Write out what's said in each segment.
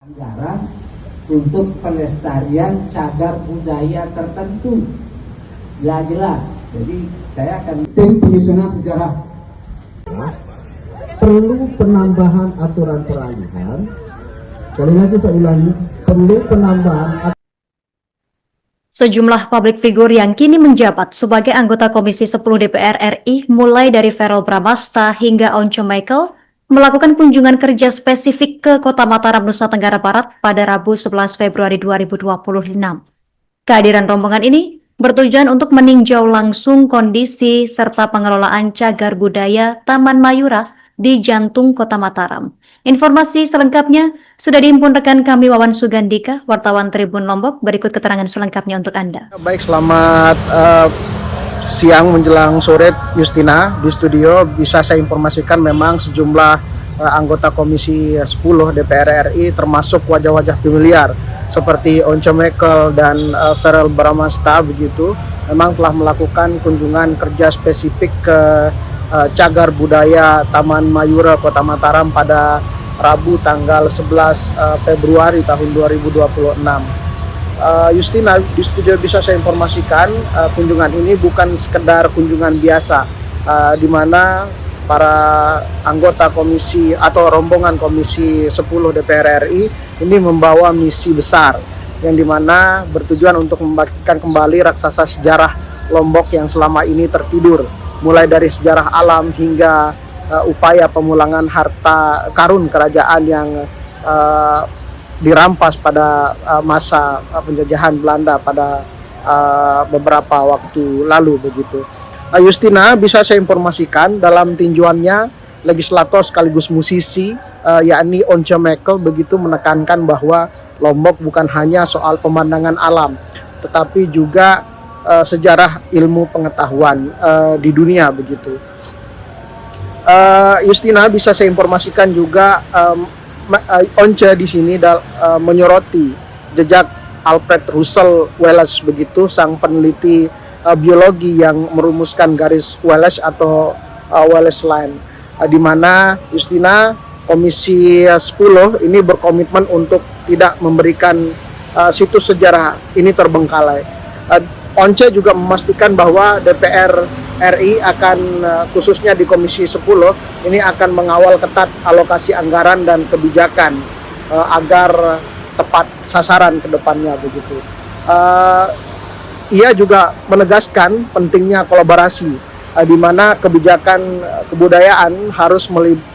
anggaran untuk pelestarian cagar budaya tertentu. Jelas. Jadi saya akan tim penyusunan sejarah. Perlu penambahan aturan peralihan. Sekali lagi saya ulangi, perlu penambahan. Sejumlah publik figur yang kini menjabat sebagai anggota Komisi 10 DPR RI, mulai dari Verrel Bramasta hingga Once Michael, melakukan kunjungan kerja spesifik ke Kota Mataram, Nusa Tenggara Barat pada Rabu 11 Februari 2026. Kehadiran rombongan ini bertujuan untuk meninjau langsung kondisi serta pengelolaan cagar budaya Taman Mayura di jantung Kota Mataram. Informasi selengkapnya sudah dihimpun rekan kami Wawan Sugandika, wartawan Tribun Lombok. Berikut keterangan selengkapnya untuk Anda. Baik, selamat siang menjelang sore Justina. Di studio bisa saya informasikan memang sejumlah anggota Komisi 10 DPR RI termasuk wajah-wajah familiar seperti Once Michael dan Verrel Bramasta begitu memang telah melakukan kunjungan kerja spesifik ke cagar budaya Taman Mayura Kota Mataram pada Rabu tanggal 11 Februari tahun 2026. Justina, di studio bisa saya informasikan kunjungan ini bukan sekedar kunjungan biasa, di mana para anggota komisi atau rombongan Komisi 10 DPR RI ini membawa misi besar yang dimana bertujuan untuk membangkitkan kembali raksasa sejarah Lombok yang selama ini tertidur, mulai dari sejarah alam hingga upaya pemulangan harta karun kerajaan yang dirampas pada masa penjajahan Belanda pada beberapa waktu lalu begitu. Justina, bisa saya informasikan dalam tinjauannya legislator sekaligus musisi yakni Once Michael begitu menekankan bahwa Lombok bukan hanya soal pemandangan alam tetapi juga sejarah ilmu pengetahuan di dunia begitu. Justina, bisa saya informasikan juga Once di sini menyoroti jejak Alfred Russel Wallace begitu, sang peneliti biologi yang merumuskan garis Wallace atau Wallace Line, di mana Justina Komisi 10 ini berkomitmen untuk tidak memberikan situs sejarah ini terbengkalai. Once juga memastikan bahwa DPR RI akan khususnya di Komisi 10 ini akan mengawal ketat alokasi anggaran dan kebijakan agar tepat sasaran ke depannya begitu. Ia juga menegaskan pentingnya kolaborasi di mana kebijakan kebudayaan harus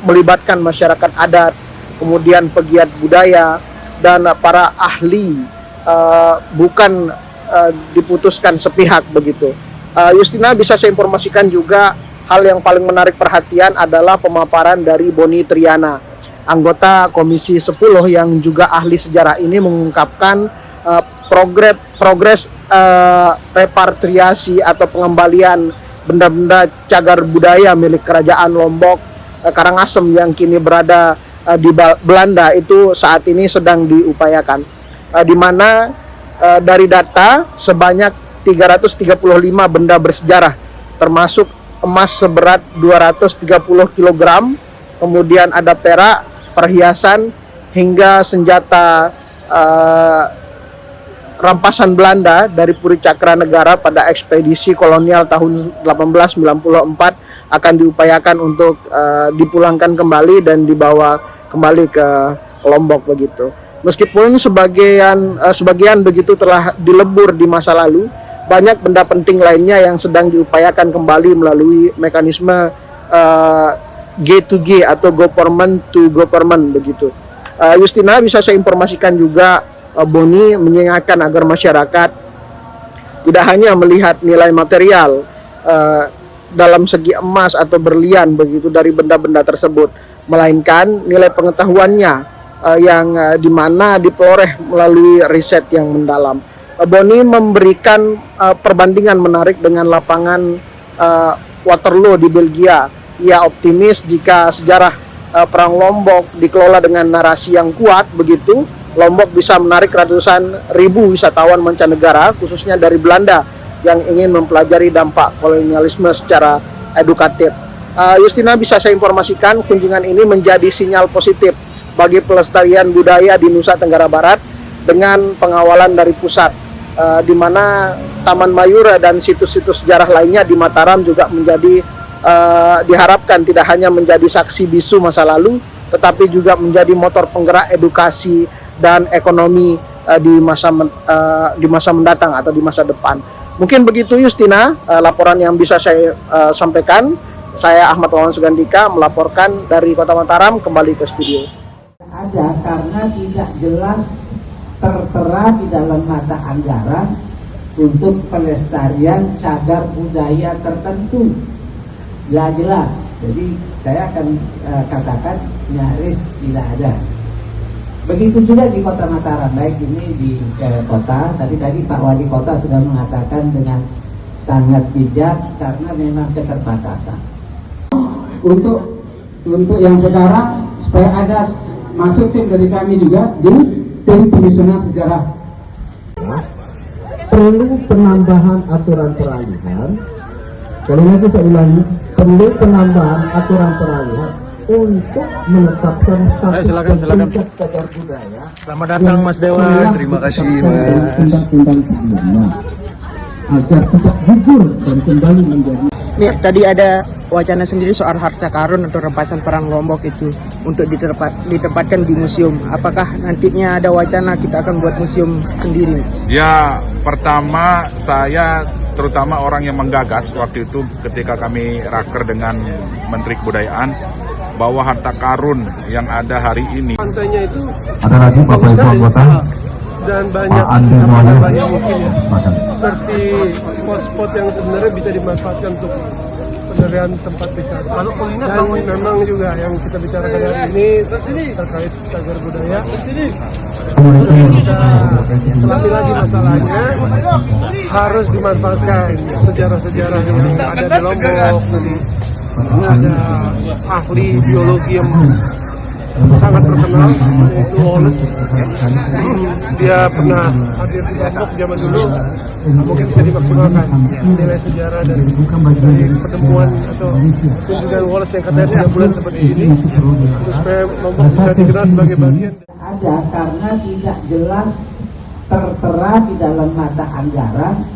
melibatkan masyarakat adat, kemudian pegiat budaya dan para ahli, bukan diputuskan sepihak begitu. Justina, bisa saya informasikan juga hal yang paling menarik perhatian adalah pemaparan dari Boni Triana, anggota Komisi 10 yang juga ahli sejarah ini mengungkapkan progres repatriasi atau pengembalian benda-benda cagar budaya milik Kerajaan Lombok Karangasem yang kini berada di Belanda itu saat ini sedang diupayakan, di mana dari data sebanyak 335 benda bersejarah termasuk emas seberat 230 kg, kemudian ada perak, perhiasan hingga senjata rampasan Belanda dari Puri Cakranegara pada ekspedisi kolonial tahun 1894 akan diupayakan untuk dipulangkan kembali dan dibawa kembali ke Lombok begitu. Meskipun sebagian begitu telah dilebur di masa lalu, banyak benda penting lainnya yang sedang diupayakan kembali melalui mekanisme G2G atau government to government begitu. Justina, bisa saya informasikan juga Boni mengingatkan agar masyarakat tidak hanya melihat nilai material dalam segi emas atau berlian begitu dari benda-benda tersebut, melainkan nilai pengetahuannya yang dimana diperoleh melalui riset yang mendalam. Boni memberikan perbandingan menarik dengan lapangan Waterloo di Belgia. Ia optimis jika sejarah Perang Lombok dikelola dengan narasi yang kuat begitu, Lombok bisa menarik ratusan ribu wisatawan mancanegara khususnya dari Belanda yang ingin mempelajari dampak kolonialisme secara edukatif. Justina, bisa saya informasikan kunjungan ini menjadi sinyal positif bagi pelestarian budaya di Nusa Tenggara Barat dengan pengawalan dari pusat, di mana Taman Mayura dan situs-situs sejarah lainnya di Mataram juga menjadi diharapkan tidak hanya menjadi saksi bisu masa lalu, tetapi juga menjadi motor penggerak edukasi dan ekonomi di masa mendatang atau di masa depan. Mungkin begitu Justina, laporan yang bisa saya sampaikan. Saya Ahmad Wawan Sugandika melaporkan dari Kota Mataram kembali ke studio. Ada karena tidak jelas tertera di dalam mata anggaran untuk pelestarian cagar budaya tertentu. Tidak jelas. Jadi saya akan katakan nyaris tidak ada. Begitu juga di Kota Mataram, baik ini di kota, tapi tadi Pak Wali Kota sudah mengatakan dengan sangat bijak karena memang keterbatasan. Untuk yang sekarang supaya ada masuk tim dari kami juga di tim penyusunan sejarah. Perlu penambahan aturan peralihan. Sekali lagi saya ulangi, perlu penambahan aturan peralihan untuk menetapkan status puncak cagar budaya. Selamat datang Mas Dewa, terima kasih Mas. Undang-undang sebelumnya agar tidak gugur dan kembali menjadi. Nih, tadi ada wacana sendiri soal harta karun atau rampasan perang Lombok itu untuk ditempatkan di museum. Apakah nantinya ada wacana kita akan buat museum sendiri? Ya, pertama saya terutama orang yang menggagas waktu itu ketika kami raker dengan Menteri Kebudayaan bahwa harta karun yang ada hari ini. Pantainya itu Ada lagi Bapak Ibu anggota dan banyak mungkin ya. Seperti spot-spot yang sebenarnya bisa dimanfaatkan untuk penderian tempat wisata. Dan memang juga yang kita bicarakan hari ini terkait cagar budaya. Kita selami lagi masalahnya harus dimanfaatkan sejarah-sejarah yang ada di Lombok. Ada ahli biologi yang sangat terkenal yaitu Wallace. Dia pernah hadir di Lombok zaman dulu, mungkin bisa dimaksimalkan nilai sejarah dari pertemuan atau kunjungan Wallace yang katanya 3 bulan seperti ini, terus supaya Lombok bisa dikenal sebagai bagian. Ada karena tidak jelas tertera di dalam mata anggaran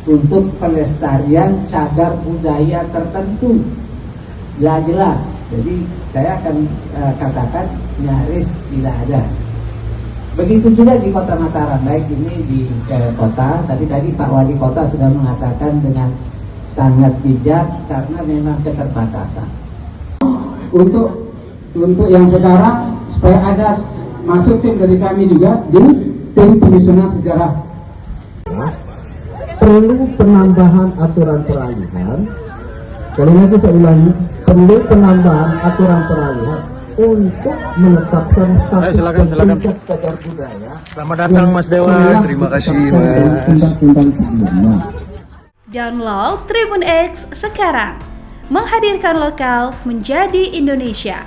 untuk pelestarian cagar budaya tertentu. Tidak jelas. Jadi saya akan katakan nyaris tidak ada. Begitu juga di Kota Mataram, baik ini di kota, tapi tadi Pak Wali Kota sudah mengatakan dengan sangat bijak karena memang keterbatasan. Untuk yang sekarang supaya ada masuk tim dari kami juga di tim penyusunan sejarah. Perlu penambahan aturan peralihan. Sekali lagi saya ulangi, perlu penambahan aturan peralihan untuk menetapkan status puncak cagar budaya. Selamat datang Mas Dewa, terima kasih Mas. Undang-undang sebelumnya. Download Tribun X sekarang, menghadirkan lokal menjadi Indonesia.